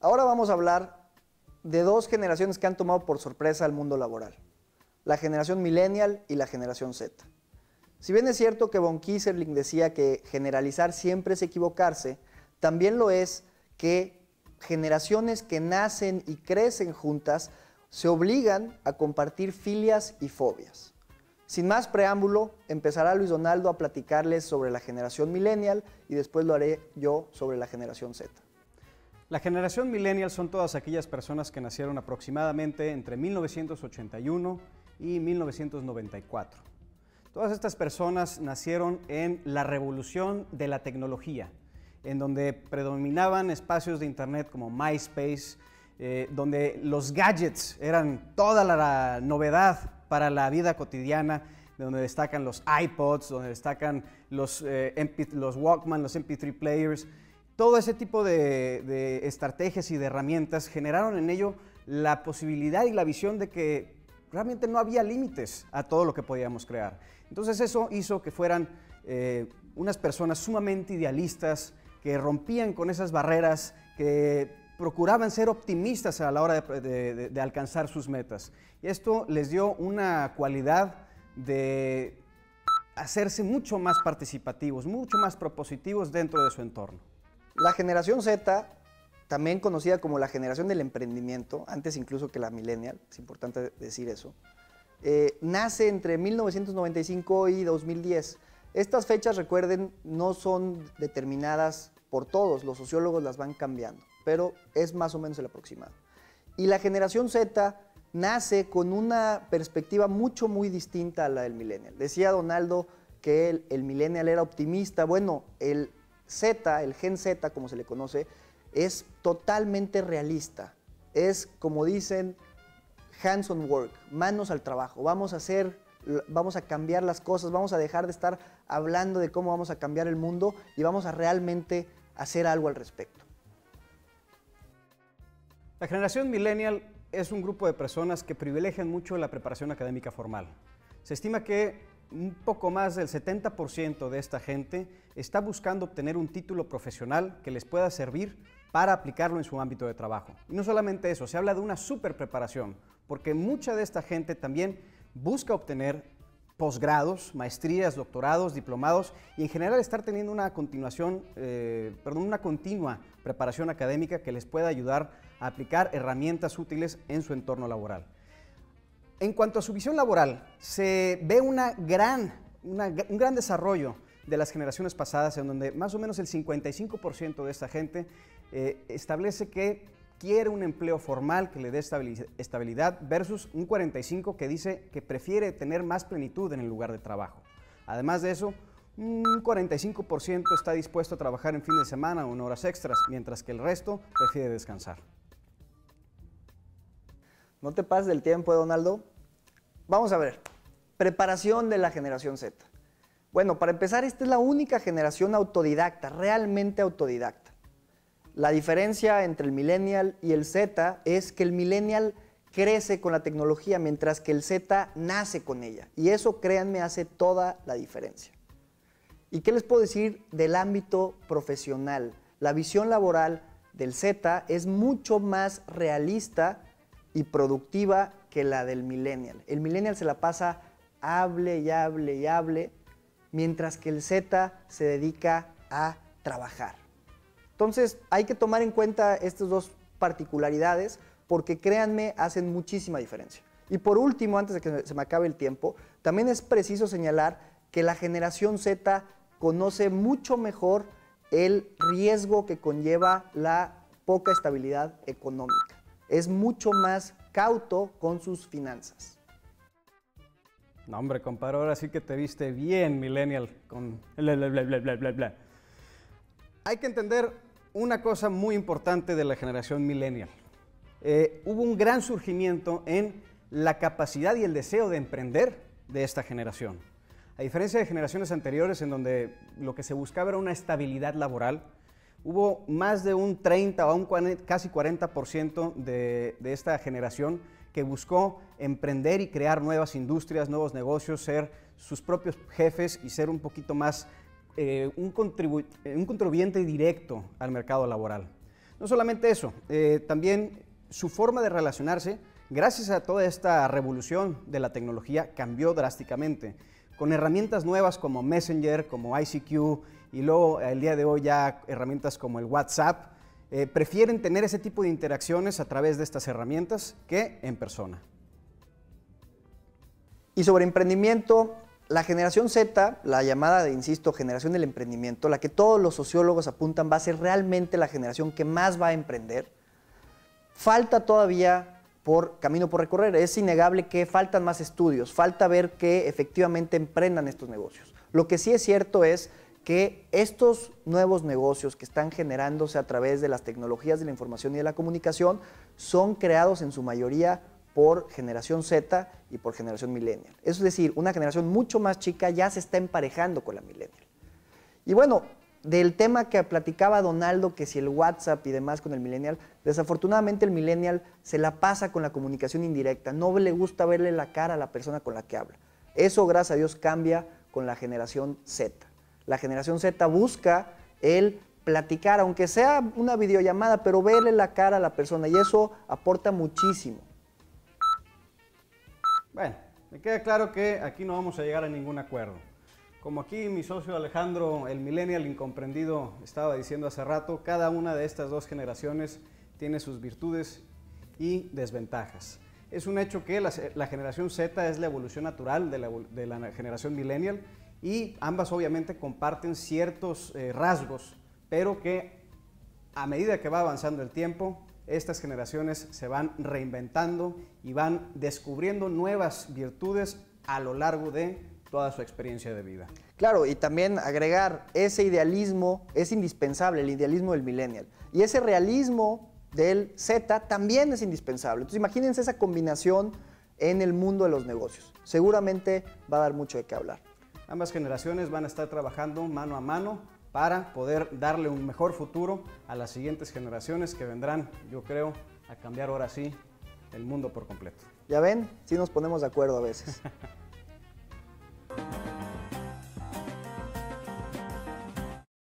Ahora vamos a hablar de dos generaciones que han tomado por sorpresa al mundo laboral, la generación millennial y la generación Z. Si bien es cierto que von Kieserling decía que generalizar siempre es equivocarse, también lo es que generaciones que nacen y crecen juntas se obligan a compartir filias y fobias. Sin más preámbulo, empezará Luis Donaldo a platicarles sobre la generación millennial y después lo haré yo sobre la generación Z. La generación millennial son todas aquellas personas que nacieron aproximadamente entre 1981 y 1994. Todas estas personas nacieron en la revolución de la tecnología, en donde predominaban espacios de internet como MySpace, donde los gadgets eran toda la novedad para la vida cotidiana, donde destacan los iPods, donde destacan los Walkman, los MP3 players. Todo ese tipo de estrategias y de herramientas generaron en ello la posibilidad y la visión de que realmente no había límites a todo lo que podíamos crear. Entonces eso hizo que fueran unas personas sumamente idealistas, que rompían con esas barreras, que procuraban ser optimistas a la hora de alcanzar sus metas. Y esto les dio una cualidad de hacerse mucho más participativos, mucho más propositivos dentro de su entorno. La generación Z, también conocida como la generación del emprendimiento, antes incluso que la millennial, es importante decir eso, nace entre 1995 y 2010. Estas fechas, recuerden, no son determinadas por todos, los sociólogos las van cambiando, pero es más o menos el aproximado. Y la generación Z nace con una perspectiva muy distinta a la del millennial. Decía Donaldo que el millennial era optimista. Bueno, el Z, el gen Z como se le conoce, es totalmente realista. Es, como dicen, hands on work, manos al trabajo. Vamos a cambiar las cosas, vamos a dejar de estar hablando de cómo vamos a cambiar el mundo y vamos a realmente hacer algo al respecto. La generación millennial es un grupo de personas que privilegian mucho la preparación académica formal. Se estima que un poco más del 70% de esta gente está buscando obtener un título profesional que les pueda servir para aplicarlo en su ámbito de trabajo. Y no solamente eso, se habla de una super preparación, porque mucha de esta gente también busca obtener posgrados, maestrías, doctorados, diplomados y en general estar teniendo una continua preparación académica que les pueda ayudar a aplicar herramientas útiles en su entorno laboral. En cuanto a su visión laboral, se ve un gran desarrollo de las generaciones pasadas, en donde más o menos el 55% de esta gente establece que quiere un empleo formal que le dé estabilidad versus un 45% que dice que prefiere tener más plenitud en el lugar de trabajo. Además de eso, un 45% está dispuesto a trabajar en fin de semana o en horas extras, mientras que el resto prefiere descansar. No te pases del tiempo, Donaldo. Vamos a ver, preparación de la generación Z. Bueno, para empezar, esta es la única generación autodidacta, realmente autodidacta. La diferencia entre el millennial y el Z es que el millennial crece con la tecnología, mientras que el Z nace con ella. Y eso, créanme, hace toda la diferencia. ¿Y qué les puedo decir del ámbito profesional? La visión laboral del Z es mucho más realista y productiva que la del millennial. El millennial se la pasa hable y hable y hable, mientras que el Z se dedica a trabajar. Entonces hay que tomar en cuenta estas dos particularidades porque, créanme, hacen muchísima diferencia. Y por último, antes de que se me acabe el tiempo, también es preciso señalar que la generación Z conoce mucho mejor el riesgo que conlleva la poca estabilidad económica. Es mucho más cauto con sus finanzas. No, hombre, compadre, ahora sí que te viste bien, millennial, con bla, bla, bla, bla, bla, bla. Hay que entender una cosa muy importante de la generación millennial. Hubo un gran surgimiento en la capacidad y el deseo de emprender de esta generación. A diferencia de generaciones anteriores en donde lo que se buscaba era una estabilidad laboral, hubo más de un 30 o casi 40% de esta generación que buscó emprender y crear nuevas industrias, nuevos negocios, ser sus propios jefes y ser un poquito más un contribuyente directo al mercado laboral. No solamente eso, también su forma de relacionarse, gracias a toda esta revolución de la tecnología, cambió drásticamente. Con herramientas nuevas como Messenger, como ICQ y luego el día de hoy ya herramientas como el WhatsApp, prefieren tener ese tipo de interacciones a través de estas herramientas que en persona. Y sobre emprendimiento, la generación Z, la llamada, insisto, generación del emprendimiento, la que todos los sociólogos apuntan va a ser realmente la generación que más va a emprender. Falta todavía camino por recorrer. Es innegable que faltan más estudios, falta ver que efectivamente emprendan estos negocios. Lo que sí es cierto es que estos nuevos negocios que están generándose a través de las tecnologías de la información y de la comunicación son creados en su mayoría por generación Z y por generación millennial. Es decir, una generación mucho más chica ya se está emparejando con la millennial. Y bueno, del tema que platicaba Donaldo, que si el WhatsApp y demás con el millennial, desafortunadamente el millennial se la pasa con la comunicación indirecta, no le gusta verle la cara a la persona con la que habla. Eso, gracias a Dios, cambia con la generación Z. La generación Z busca el platicar, aunque sea una videollamada, pero verle la cara a la persona y eso aporta muchísimo. Bueno, me queda claro que aquí no vamos a llegar a ningún acuerdo. Como aquí mi socio Alejandro, el millennial incomprendido, estaba diciendo hace rato, cada una de estas dos generaciones tiene sus virtudes y desventajas. Es un hecho que la generación Z es la evolución natural de la generación millennial y ambas obviamente comparten ciertos rasgos, pero que a medida que va avanzando el tiempo, estas generaciones se van reinventando y van descubriendo nuevas virtudes a lo largo de toda su experiencia de vida. Claro, y también agregar ese idealismo es indispensable, el idealismo del millennial. Y ese realismo del Z también es indispensable. Entonces imagínense esa combinación en el mundo de los negocios. Seguramente va a dar mucho de qué hablar. Ambas generaciones van a estar trabajando mano a mano para poder darle un mejor futuro a las siguientes generaciones que vendrán, yo creo, a cambiar ahora sí el mundo por completo. Ya ven, sí nos ponemos de acuerdo a veces.